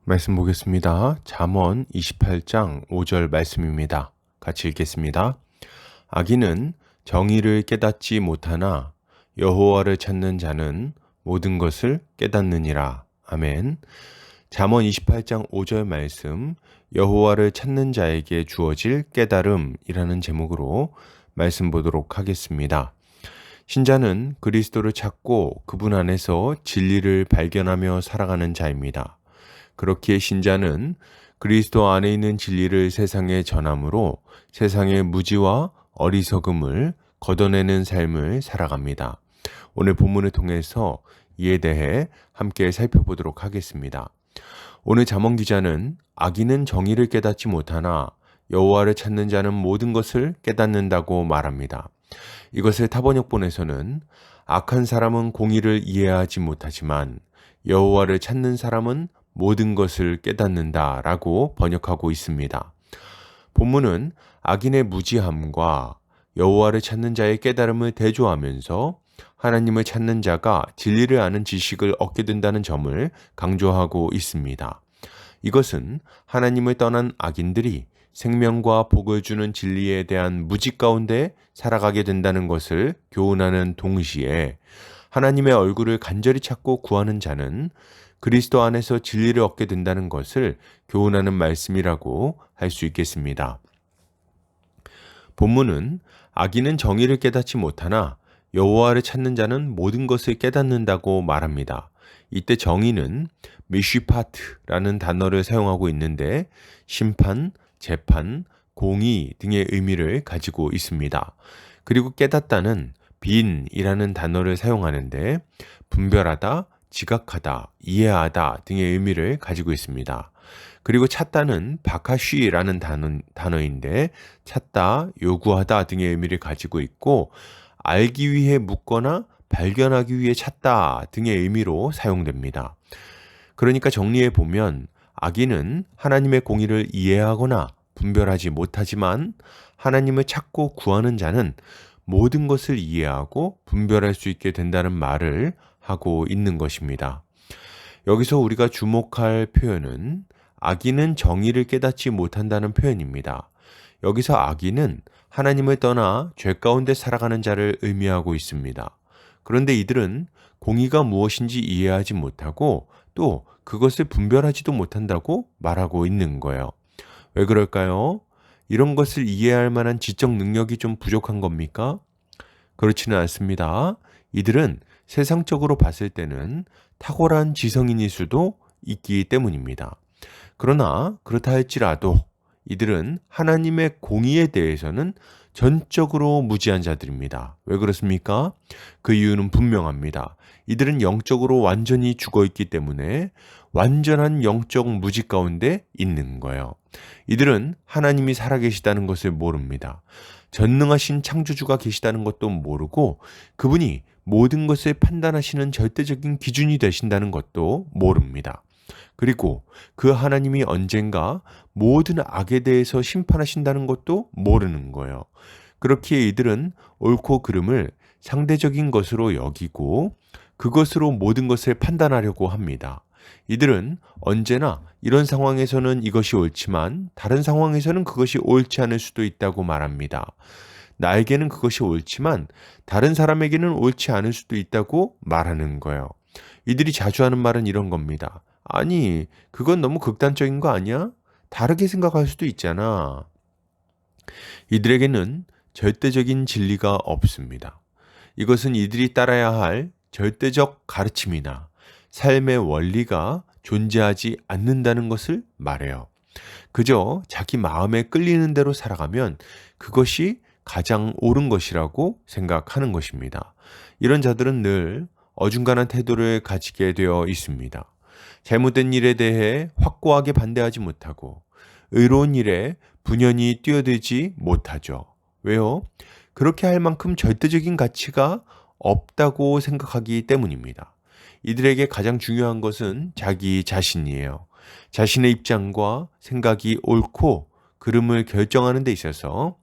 말씀 보겠습니다. 잠언 28장 5절 말씀입니다. 같이 읽겠습니다. 악인은 정의를 깨닫지 못하나 여호와를 찾는 자는 모든 것을 깨닫느니라. 아멘. 잠언 28장 5절 말씀, 여호와를 찾는 자에게 주어질 깨달음이라는 제목으로 말씀 보도록 하겠습니다. 신자는 그리스도를 찾고 그분 안에서 진리를 발견하며 살아가는 자입니다. 그렇기에 신자는 그리스도 안에 있는 진리를 세상에 전함으로 세상의 무지와 어리석음을 걷어내는 삶을 살아갑니다. 오늘 본문을 통해서 이에 대해 함께 살펴보도록 하겠습니다. 오늘 잠언 기자는 악인은 정의를 깨닫지 못하나 여호와를 찾는 자는 모든 것을 깨닫는다고 말합니다. 이것을 타번역본에서는 악한 사람은 공의를 이해하지 못하지만 여호와를 찾는 사람은 모든 것을 깨닫는다 라고 번역하고 있습니다. 본문은 악인의 무지함과 여호와를 찾는 자의 깨달음을 대조하면서 하나님을 찾는 자가 진리를 아는 지식을 얻게 된다는 점을 강조하고 있습니다. 이것은 하나님을 떠난 악인들이 생명과 복을 주는 진리에 대한 무지 가운데 살아가게 된다는 것을 교훈하는 동시에 하나님의 얼굴을 간절히 찾고 구하는 자는 그리스도 안에서 진리를 얻게 된다는 것을 교훈하는 말씀이라고 할 수 있겠습니다. 본문은 악인은 정의를 깨닫지 못하나 여호와를 찾는 자는 모든 것을 깨닫는다고 말합니다. 이때 정의는 미쉬파트라는 단어를 사용하고 있는데 심판, 재판, 공의 등의 의미를 가지고 있습니다. 그리고 깨닫다는 빈이라는 단어를 사용하는데 분별하다, 지각하다, 이해하다 등의 의미를 가지고 있습니다. 그리고 찾다는 바카쉬라는 단어인데 찾다, 요구하다 등의 의미를 가지고 있고 알기 위해 묻거나 발견하기 위해 찾다 등의 의미로 사용됩니다. 그러니까 정리해 보면 악인은 하나님의 공의를 이해하거나 분별하지 못하지만 하나님을 찾고 구하는 자는 모든 것을 이해하고 분별할 수 있게 된다는 말을 하고 있는 것입니다. 여기서 우리가 주목할 표현은 악인은 정의를 깨닫지 못한다는 표현입니다. 여기서 악인은 하나님을 떠나 죄 가운데 살아가는 자를 의미하고 있습니다. 그런데 이들은 공의가 무엇인지 이해하지 못하고 또 그것을 분별하지도 못한다고 말하고 있는 거예요. 왜 그럴까요? 이런 것을 이해할 만한 지적 능력이 좀 부족한 겁니까? 그렇지는 않습니다. 이들은 세상적으로 봤을 때는 탁월한 지성인일 수도 있기 때문입니다. 그러나 그렇다 할지라도 이들은 하나님의 공의에 대해서는 전적으로 무지한 자들입니다. 왜 그렇습니까? 그 이유는 분명합니다. 이들은 영적으로 완전히 죽어 있기 때문에 완전한 영적 무지 가운데 있는 거예요. 이들은 하나님이 살아계시다는 것을 모릅니다. 전능하신 창조주가 계시다는 것도 모르고 그분이 모든 것을 판단하시는 절대적인 기준이 되신다는 것도 모릅니다. 그리고 그 하나님이 언젠가 모든 악에 대해서 심판하신다는 것도 모르는 거예요. 그렇기에 이들은 옳고 그름을 상대적인 것으로 여기고 그것으로 모든 것을 판단하려고 합니다. 이들은 언제나 이런 상황에서는 이것이 옳지만 다른 상황에서는 그것이 옳지 않을 수도 있다고 말합니다. 나에게는 그것이 옳지만 다른 사람에게는 옳지 않을 수도 있다고 말하는 거예요. 이들이 자주 하는 말은 이런 겁니다. 아니, 그건 너무 극단적인 거 아니야? 다르게 생각할 수도 있잖아. 이들에게는 절대적인 진리가 없습니다. 이것은 이들이 따라야 할 절대적 가르침이나 삶의 원리가 존재하지 않는다는 것을 말해요. 그저 자기 마음에 끌리는 대로 살아가면 그것이 가장 옳은 것이라고 생각하는 것입니다. 이런 자들은 늘 어중간한 태도를 가지게 되어 있습니다. 잘못된 일에 대해 확고하게 반대하지 못하고 의로운 일에 분연히 뛰어들지 못하죠. 왜요? 그렇게 할 만큼 절대적인 가치가 없다고 생각하기 때문입니다. 이들에게 가장 중요한 것은 자기 자신이에요. 자신의 입장과 생각이 옳고 그름을 결정하는 데 있어서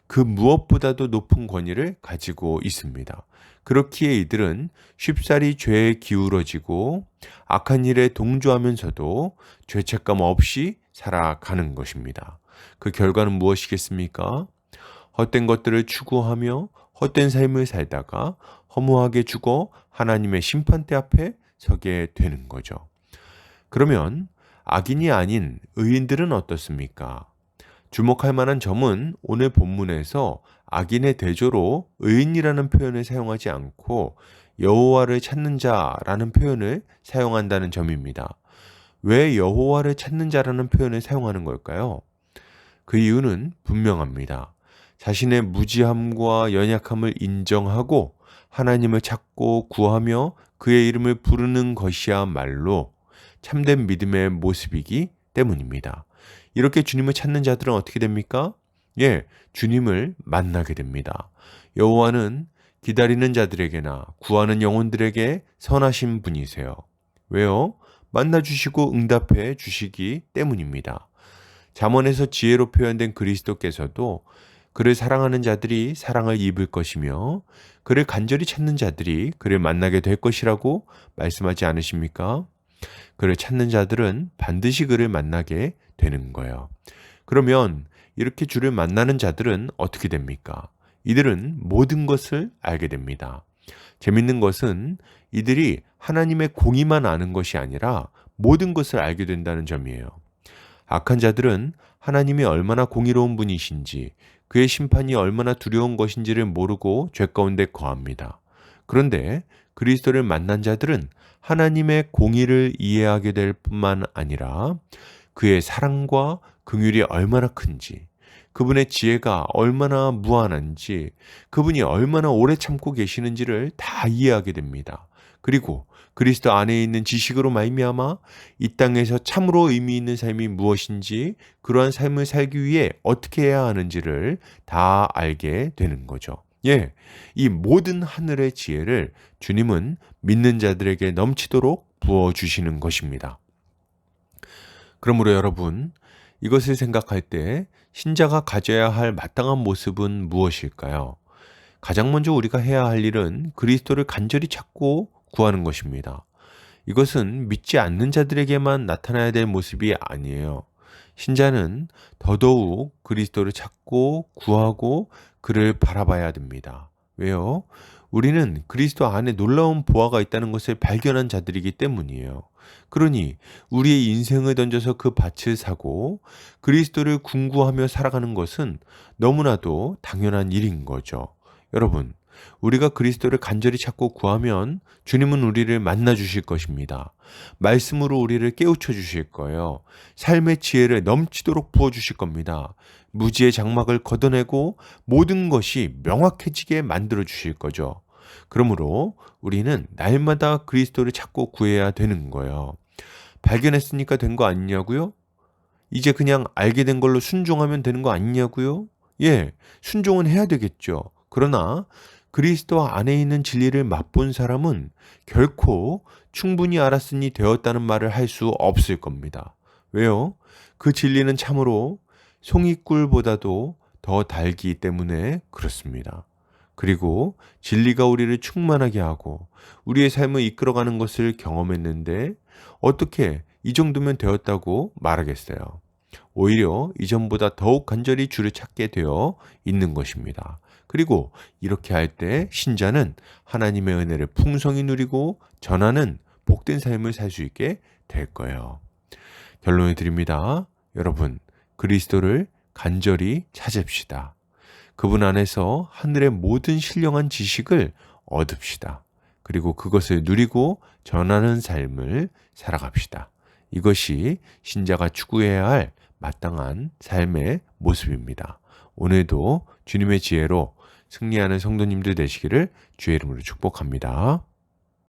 그 무엇보다도 높은 권위를 가지고 있습니다. 그렇기에 이들은 쉽사리 죄에 기울어지고 악한 일에 동조하면서도 죄책감 없이 살아가는 것입니다. 그 결과는 무엇이겠습니까? 헛된 것들을 추구하며 헛된 삶을 살다가 허무하게 죽어 하나님의 심판대 앞에 서게 되는 거죠. 그러면 악인이 아닌 의인들은 어떻습니까? 주목할 만한 점은 오늘 본문에서 악인의 대조로 의인이라는 표현을 사용하지 않고 여호와를 찾는 자라는 표현을 사용한다는 점입니다. 왜 여호와를 찾는 자라는 표현을 사용하는 걸까요? 그 이유는 분명합니다. 자신의 무지함과 연약함을 인정하고 하나님을 찾고 구하며 그의 이름을 부르는 것이야말로 참된 믿음의 모습이기 때문입니다. 이렇게 주님을 찾는 자들은 어떻게 됩니까? 주님을 만나게 됩니다. 여호와는 기다리는 자들에게나 구하는 영혼들에게 선하신 분이세요. 왜요? 만나주시고 응답해 주시기 때문입니다. 잠언에서 지혜로 표현된 그리스도께서도 그를 사랑하는 자들이 사랑을 입을 것이며 그를 간절히 찾는 자들이 그를 만나게 될 것이라고 말씀하지 않으십니까? 그를 찾는 자들은 반드시 그를 만나게 되는 거예요. 그러면 이렇게 주를 만나는 자들은 어떻게 됩니까? 이들은 모든 것을 알게 됩니다. 재밌는 것은 이들이 하나님의 공의만 아는 것이 아니라 모든 것을 알게 된다는 점이에요. 악한 자들은 하나님이 얼마나 공의로운 분이신지 그의 심판이 얼마나 두려운 것인지를 모르고 죄 가운데 거합니다. 그런데 그리스도를 만난 자들은 하나님의 공의를 이해하게 될 뿐만 아니라 그의 사랑과 긍휼이 얼마나 큰지, 그분의 지혜가 얼마나 무한한지, 그분이 얼마나 오래 참고 계시는지를 다 이해하게 됩니다. 그리고 그리스도 안에 있는 지식으로 말미암아 이 땅에서 참으로 의미 있는 삶이 무엇인지, 그러한 삶을 살기 위해 어떻게 해야 하는지를 다 알게 되는 거죠. 이 모든 하늘의 지혜를 주님은 믿는 자들에게 넘치도록 부어주시는 것입니다. 그러므로 여러분, 이것을 생각할 때 신자가 가져야 할 마땅한 모습은 무엇일까요? 가장 먼저 우리가 해야 할 일은 그리스도를 간절히 찾고 구하는 것입니다. 이것은 믿지 않는 자들에게만 나타나야 될 모습이 아니에요. 신자는 더더욱 그리스도를 찾고 구하고 그를 바라봐야 됩니다. 왜요? 우리는 그리스도 안에 놀라운 보화가 있다는 것을 발견한 자들이기 때문이에요. 그러니 우리의 인생을 던져서 그 밭을 사고 그리스도를 궁구하며 살아가는 것은 너무나도 당연한 일인 거죠. 여러분, 우리가 그리스도를 간절히 찾고 구하면 주님은 우리를 만나 주실 것입니다. 말씀으로 우리를 깨우쳐 주실 거예요. 삶의 지혜를 넘치도록 부어 주실 겁니다. 무지의 장막을 걷어내고 모든 것이 명확해지게 만들어 주실 거죠. 그러므로 우리는 날마다 그리스도를 찾고 구해야 되는 거예요. 발견했으니까 된 거 아니냐고요? 이제 그냥 알게 된 걸로 순종하면 되는 거 아니냐고요? 순종은 해야 되겠죠. 그러나 그리스도 안에 있는 진리를 맛본 사람은 결코 충분히 알았으니 되었다는 말을 할 수 없을 겁니다. 왜요? 그 진리는 참으로 송이꿀보다도 더 달기 때문에 그렇습니다. 그리고 진리가 우리를 충만하게 하고 우리의 삶을 이끌어가는 것을 경험했는데 어떻게 이 정도면 되었다고 말하겠어요? 오히려 이전보다 더욱 간절히 주를 찾게 되어 있는 것입니다. 그리고 이렇게 할 때 신자는 하나님의 은혜를 풍성히 누리고 전하는 복된 삶을 살 수 있게 될 거예요. 결론을 드립니다. 여러분, 그리스도를 간절히 찾읍시다. 그분 안에서 하늘의 모든 신령한 지식을 얻읍시다. 그리고 그것을 누리고 전하는 삶을 살아갑시다. 이것이 신자가 추구해야 할 마땅한 삶의 모습입니다. 오늘도 주님의 지혜로 승리하는 성도님들 되시기를 주의 이름으로 축복합니다.